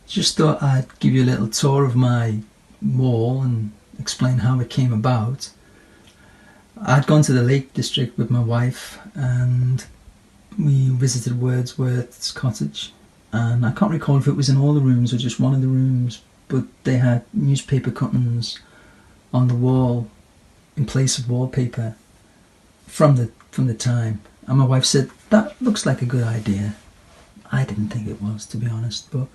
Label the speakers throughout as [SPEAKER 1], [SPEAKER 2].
[SPEAKER 1] Just thought I'd give you a little tour of my wall and explain how it came about. I'd gone to the Lake District with my wife and we visited Wordsworth's cottage. And I can't recall if it was in all the rooms or just one of the rooms, but they had newspaper cuttings on the wall in place of wallpaper from the time. And my wife said, "That looks like a good idea." I didn't think it was, to be honest, but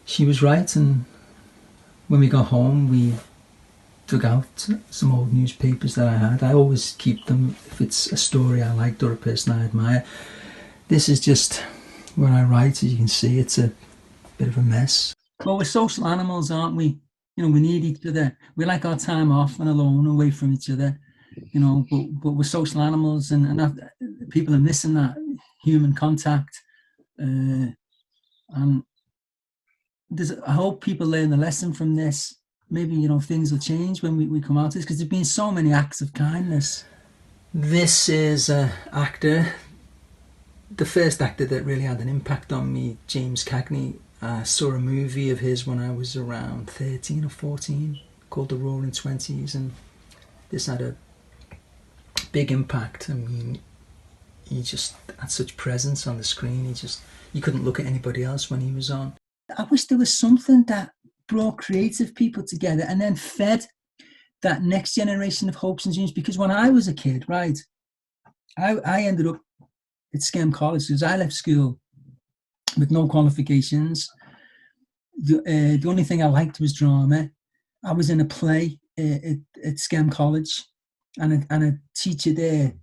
[SPEAKER 1] she was right. And when we got home, we dug out some old newspapers that I had. I always keep them if it's a story I liked or a person I admire. This is just where I write. As you can see, it's a bit of a mess. Well, we're social animals, aren't we? We need each other. We like our time off and alone, away from each other. But we're social animals, and people are missing that human contact. And I hope people learn the lesson from this. Maybe things will change when we come out of this, because there's been so many acts of kindness. This is an actor, the first actor that really had an impact on me, James Cagney. I saw a movie of his when I was around 13 or 14 called The Roaring Twenties, and this had a big impact. I mean, he just had such presence on the screen. You couldn't look at anybody else when he was on. I wish there was something that brought creative people together and then fed that next generation of hopes and dreams. Because when I was a kid, right, I ended up at Skem College because I left school with no qualifications. The only thing I liked was drama. I was in a play at Skem College, and a teacher there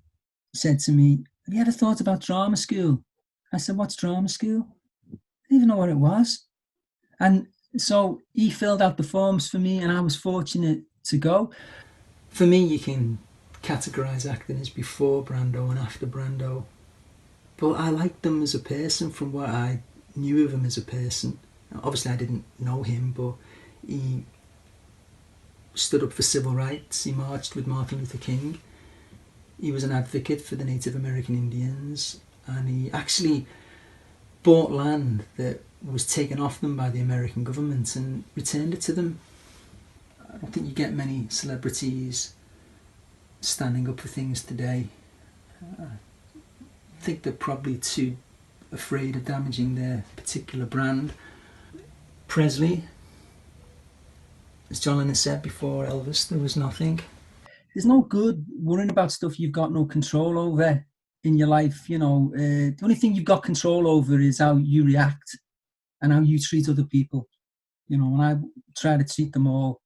[SPEAKER 1] said to me, "Have you ever thought about drama school?" I said, "What's drama school?" I didn't even know what it was. And so he filled out the forms for me, and I was fortunate to go. For me, you can categorise acting as before Brando and after Brando. But I liked them as a person from what I knew of him as a person. Obviously, I didn't know him, but he stood up for civil rights. He marched with Martin Luther King. He was an advocate for the Native American Indians, and he actually bought land that was taken off them by the American government and returned it to them. I don't think you get many celebrities standing up for things today. I think they're probably too afraid of damaging their particular brand. Presley, as John Lennon said, before Elvis, there was nothing. There's no good worrying about stuff you've got no control over in your life. The only thing you've got control over is how you react and how you treat other people. And I try to treat them all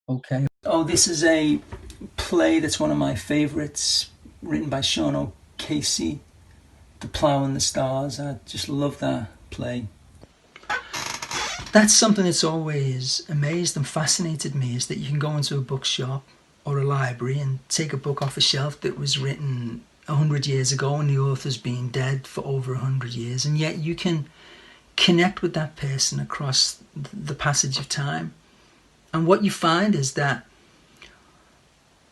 [SPEAKER 1] okay. Oh, this is a play that's one of my favourites, written by Sean O'Casey, The Plough and the Stars. I just love that play. That's something that's always amazed and fascinated me, is that you can go into a bookshop or a library and take a book off a shelf that was written 100 years ago and the author's been dead for over 100 years, and yet you can connect with that person across the passage of time. And what you find is that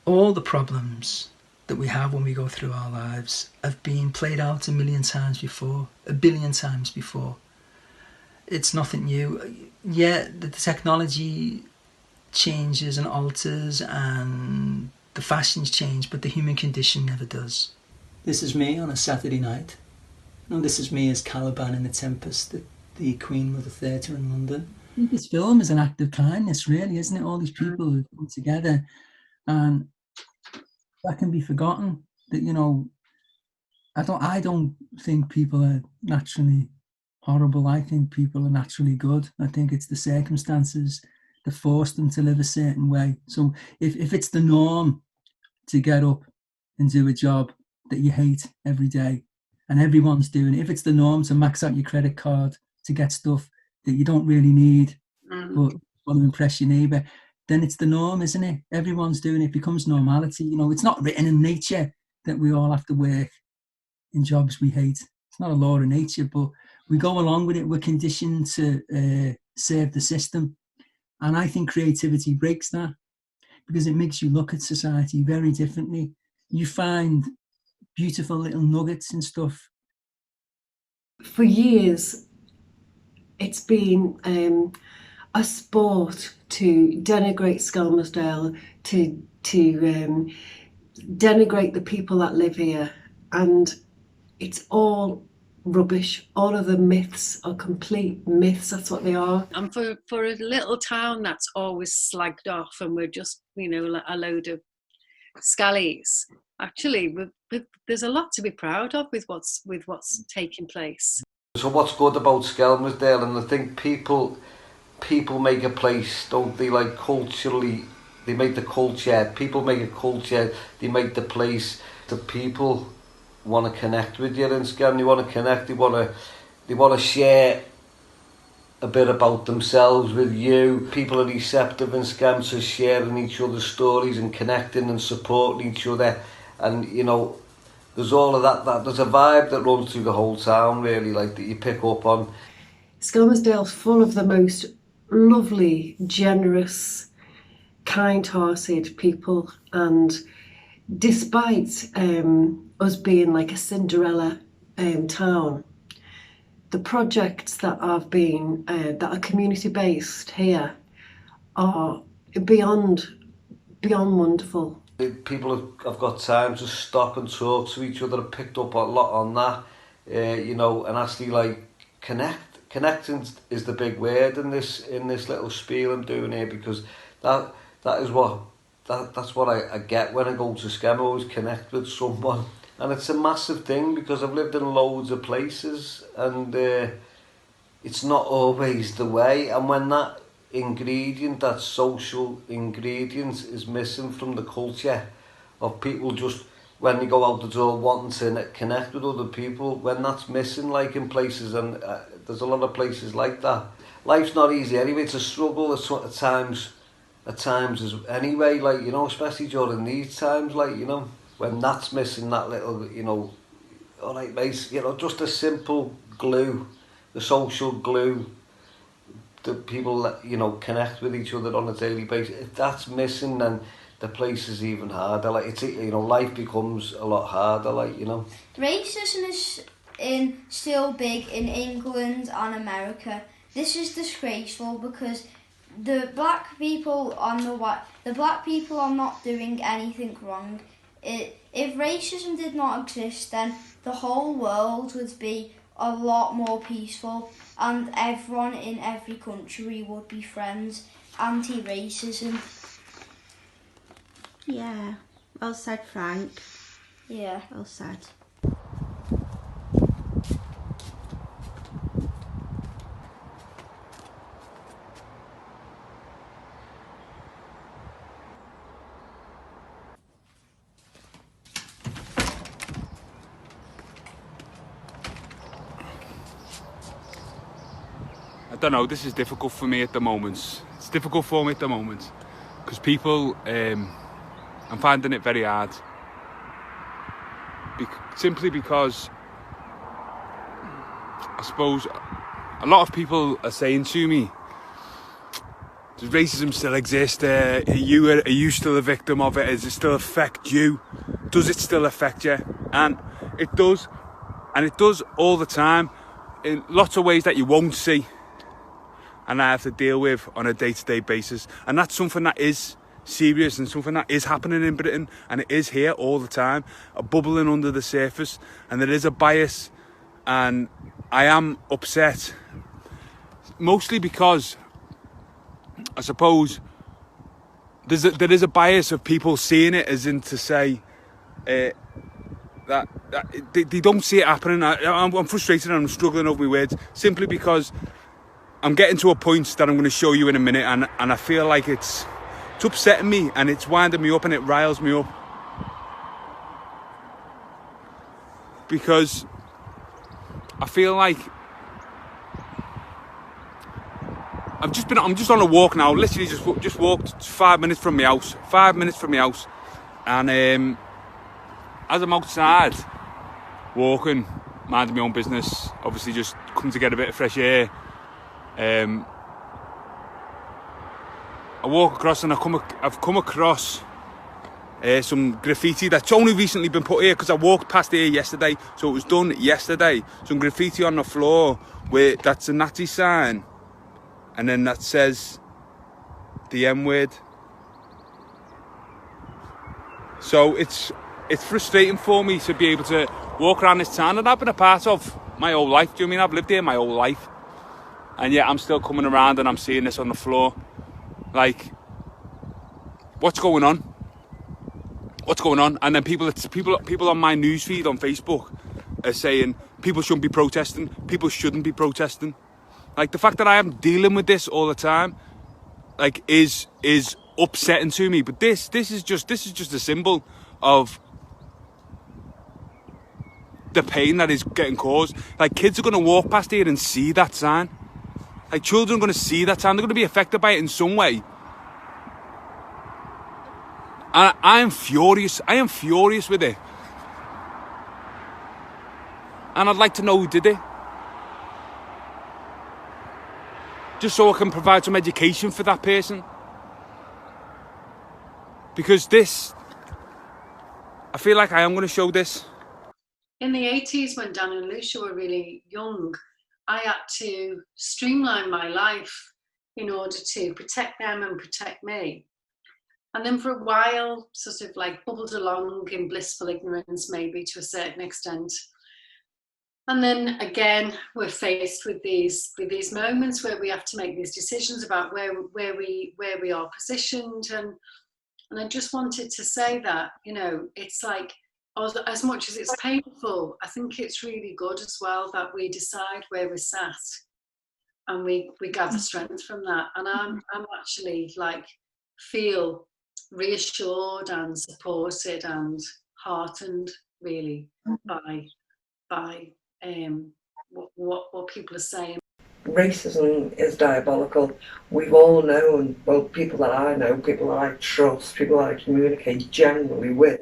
[SPEAKER 1] all the problems that we have when we go through our lives have been played out a million times before, a billion times before. It's nothing new. Yeah, the technology changes and alters and the fashions change, but the human condition never does. This is me on a Saturday night. No, this is me as Caliban in The Tempest at the Queen Mother Theatre in London. I think this film is an act of kindness, really, isn't it? All these people who come together, and that can be forgotten. That I don't think people are naturally horrible. I think people are naturally good. I think it's the circumstances that force them to live a certain way. So if it's the norm to get up and do a job that you hate every day, and everyone's doing it, if it's the norm to max out your credit card to get stuff that you don't really need, but want to impress your neighbour, then it's the norm, isn't it? Everyone's doing it. It becomes normality. It's not written in nature that we all have to work in jobs we hate. It's not a law of nature, but we go along with it. We're conditioned to serve the system. And I think creativity breaks that, because it makes you look at society very differently. You find beautiful little nuggets and stuff.
[SPEAKER 2] For years, it's been a sport to denigrate Skelmersdale, to denigrate the people that live here, and it's all rubbish. All of the myths are complete myths. That's what they are.
[SPEAKER 3] And for a little town that's always slagged off, and we're just, you know, a load of scallies. Actually, there's a lot to be proud of with what's taking place.
[SPEAKER 4] So what's good about Skelmersdale, and I think people make a place, don't they? Like culturally, they make the culture. People make a culture. They make the place. The people want to connect with you in Skem. They want to connect. They want to share a bit about themselves with you. People are receptive in Skem to sharing each other's stories and connecting and supporting each other. And you know, there's all of that. There's a vibe that runs through the whole town, really, like that you pick up on.
[SPEAKER 2] Skelmersdale's full of the most lovely, generous, kind-hearted people, and despite us being like a Cinderella town, the projects that have been that are community based here are beyond wonderful.
[SPEAKER 4] People have got time to stop and talk to each other. I've picked up a lot on that, you know, and actually like connect. Connecting is the big word in this little spiel I'm doing here, because that is what that's what I get when I go to Skem. I always connect with someone, and it's a massive thing because I've lived in loads of places, and it's not always the way. And when that ingredient, that social ingredient, is missing from the culture of people just when they go out the door wanting to connect with other people, when that's missing, like in places, and there's a lot of places like that. Life's not easy anyway. It's a struggle at times as anyway, like, you know, especially during these times, like, you know, when that's missing, that little, you know, all right, mate, you know, just a simple glue, the social glue that people, you know, connect with each other on a daily basis. If that's missing, then the place is even harder. Like, it's, you know, life becomes a lot harder, like, you know.
[SPEAKER 5] Racism is still big in England and America. This is disgraceful because the black people are not doing anything wrong. If racism did not exist, then the whole world would be a lot more peaceful, and everyone in every country would be friends. Anti-racism.
[SPEAKER 6] Yeah, well said, Frank.
[SPEAKER 5] Yeah.
[SPEAKER 6] Well said.
[SPEAKER 7] I don't know, this is difficult for me at the moment. It's difficult for me at the moment because people, I'm finding it very hard. Simply because I suppose a lot of people are saying to me, does racism still exist? Are you still a victim of it? Does it still affect you? Does it still affect you? And it does. And it does all the time in lots of ways that you won't see. And I have to deal with on a day-to-day basis. And that's something that is serious and something that is happening in Britain, and it is here all the time, bubbling under the surface, and there is a bias, and I am upset, mostly because I suppose there is a bias of people seeing it as in to say that they don't see it happening. I'm frustrated and I'm struggling over my words, simply because I'm getting to a point that I'm going to show you in a minute, and I feel like it's upsetting me, and it's winding me up, and it riles me up, because I feel like I'm just on a walk now. Literally just walked 5 minutes from my house. 5 minutes from my house, and as I'm outside walking, minding my own business, obviously just come to get a bit of fresh air. I walk across, and I've come across some graffiti that's only recently been put here because I walked past here yesterday, so it was done yesterday. Some graffiti on the floor where that's a Nazi sign, and then that says the M word. So it's frustrating for me to be able to walk around this town that I've been a part of my whole life. Do you know what I mean? I've lived here my whole life, and yet I'm still coming around and I'm seeing this on the floor. Like, what's going on? What's going on? And then people on my newsfeed on Facebook are saying people shouldn't be protesting. People shouldn't be protesting. Like, the fact that I am dealing with this all the time, like, is upsetting to me. But this is just a symbol of the pain that is getting caused. Like, kids are going to walk past here and see that sign. Like, children are going to see that sign. They're going to be affected by it in some way. And I am furious. I am furious with it. And I'd like to know who did it. Just so I can provide some education for that person. Because this, I feel like I am going to show this.
[SPEAKER 3] In the 80s, when Dan and Lucia were really young, I had to streamline my life in order to protect them and protect me. And then for a while, sort of like bubbled along in blissful ignorance, maybe to a certain extent. And then again, we're faced with these moments where we have to make these decisions about where we are positioned. And I just wanted to say that, you know, it's like, as much as it's painful, I think it's really good as well that we decide where we're sat and we gather strength from that. And I'm actually like feel reassured and supported and heartened really by what people are saying.
[SPEAKER 8] Racism is diabolical. We've all known, well, people that I know, people that I trust, people that I communicate generally with,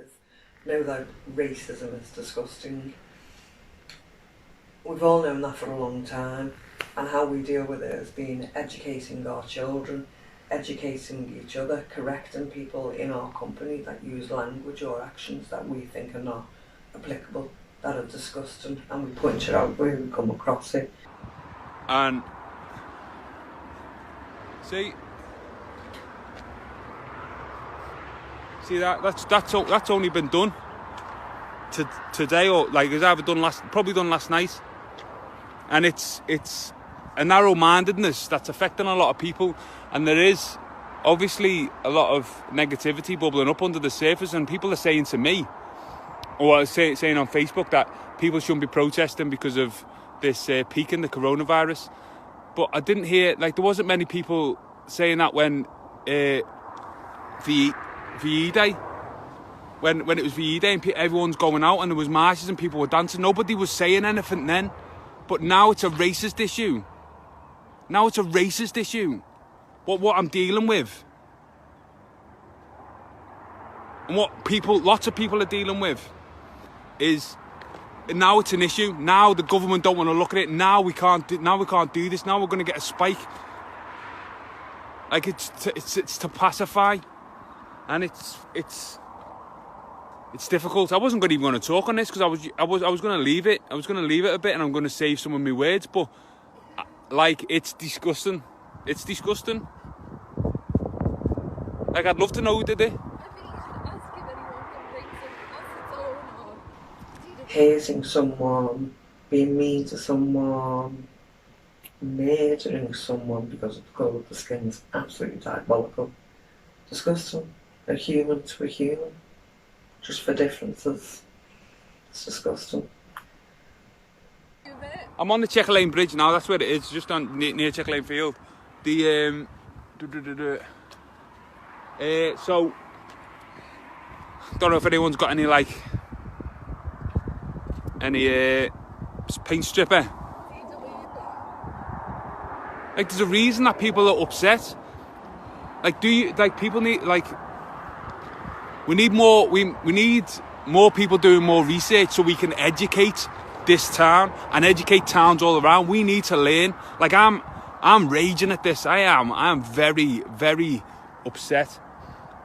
[SPEAKER 8] know that racism is disgusting. We've all known that for a long time, and how we deal with it has been educating our children, educating each other, correcting people in our company that use language or actions that we think are not applicable, that are disgusting, and we point it out where we come across it.
[SPEAKER 7] And see that's only been done today, or like it's either done last night, and it's a narrow-mindedness that's affecting a lot of people, and there is obviously a lot of negativity bubbling up under the surface, and people are saying to me, or saying on Facebook, that people shouldn't be protesting because of this peak in the coronavirus. But I didn't hear, like, there wasn't many people saying that when VE Day, when it was VE Day and everyone's going out and there was marches and people were dancing. Nobody was saying anything then. But now it's a racist issue. Now it's a racist issue. What I'm dealing with. And what lots of people are dealing with is, now it's an issue. Now the government don't want to look at it. Now we can't do this. Now we're going to get a spike. Like, it's to pacify, and it's difficult. I wasn't even going to talk on this because I was going to leave it. I was going to leave it a bit, and I'm going to save some of my words. But like, it's disgusting. It's disgusting. Like, I'd love to know who did it.
[SPEAKER 8] Hating someone, being mean to someone, murdering someone because of the colour of the skin is absolutely diabolical. Disgusting. A human to a human, just for differences. It's disgusting.
[SPEAKER 7] I'm on the Checker Lane Bridge now, that's where it is, just on near Checker Lane Field. So, don't know if anyone's got any paint stripper. Like, there's a reason that people are upset. Like, people need, we need more people doing more research so we can educate this town and educate towns all around. We need to learn. Like, I'm raging at this. I am very, very upset.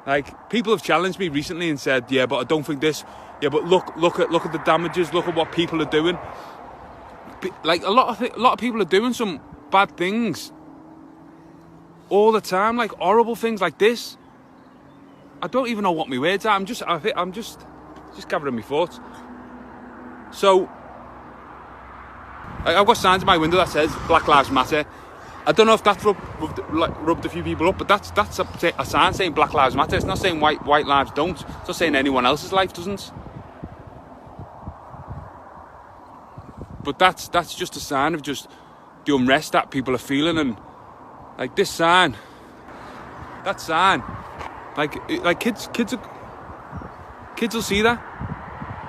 [SPEAKER 7] Like, people have challenged me recently and said, yeah, but I don't think this. Yeah, but look at the damages. Look at what people are doing. Like, a lot of people are doing some bad things all the time, like horrible things like this. I don't even know what my words are. I'm just gathering my thoughts. So, I've got signs in my window that says Black Lives Matter. I don't know if that's rubbed a few people up, but that's a sign saying Black Lives Matter. It's not saying white lives don't. It's not saying anyone else's life doesn't. But that's just a sign of just the unrest that people are feeling, and like this sign, that sign, like kids will see that.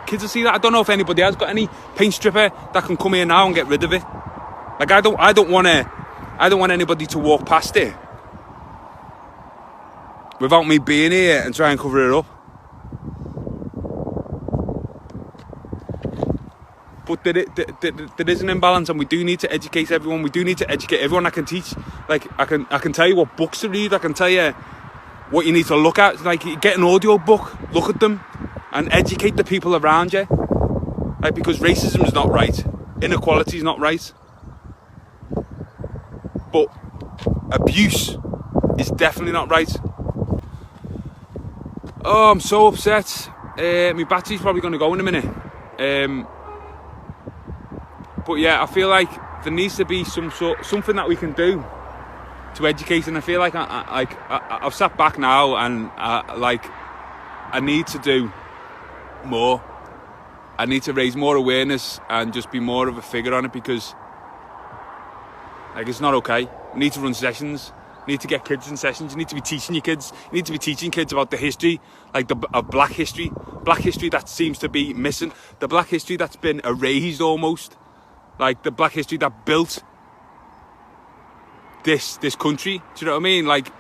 [SPEAKER 7] Kids will see that. I don't know if anybody has got any paint stripper that can come here now and get rid of it. Like, I don't want anybody to walk past it without me being here and try and cover it up. But there is an imbalance, and we do need to educate everyone. We do need to educate everyone. I can teach, like, I can tell you what books to read. I can tell you what you need to look at. Like, get an audio book, look at them, and educate the people around you. Like, because racism is not right, inequality is not right, but abuse is definitely not right. Oh, I'm so upset. My battery's probably going to go in a minute. But yeah, I feel like there needs to be something that we can do to educate, and I feel like I've sat back now, and I need to do more. I need to raise more awareness and just be more of a figure on it, because like, it's not okay. We need to run sessions. You need to get kids in sessions. You need to be teaching your kids. You need to be teaching kids about the history, like of black history that seems to be missing, the black history that's been erased almost, like the black history that built this country. Do you know what I mean? Like,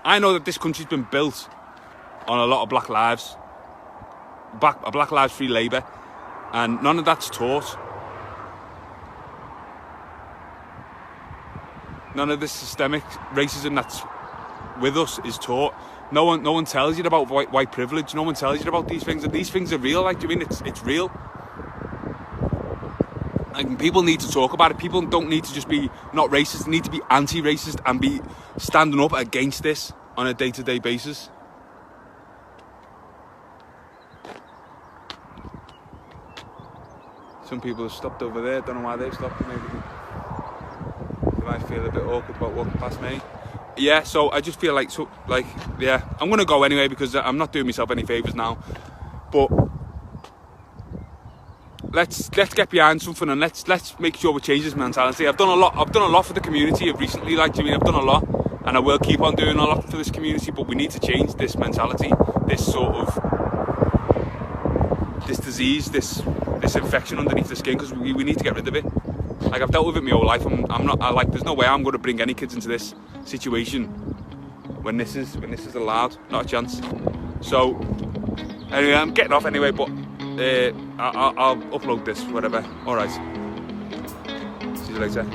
[SPEAKER 7] I know that this country's been built on a lot of black lives, black lives free labour, and none of that's taught. None of this systemic racism that's with us is taught. No one tells you about white privilege. No one tells you about these things, and these things are real. Like, do you mean it's real? Like, people need to talk about it. People don't need to just be not racist. They need to be anti-racist and be standing up against this on a day-to-day basis. Some people have stopped over there. Don't know why they've stopped. Maybe they might feel a bit awkward about walking past me. Yeah, so I just feel like, yeah, I'm gonna go anyway, because I'm not doing myself any favours now. But let's get behind something, and let's make sure we change this mentality. I've done a lot for the community recently. Like, I've done a lot, and I will keep on doing a lot for this community. But we need to change this mentality, this disease, this infection underneath the skin, because we need to get rid of it. Like, I've dealt with it my whole life. There's no way I'm going to bring any kids into this situation when this is allowed. Not a chance. So anyway, I'm getting off anyway, but I'll upload this, whatever. All right. See you later.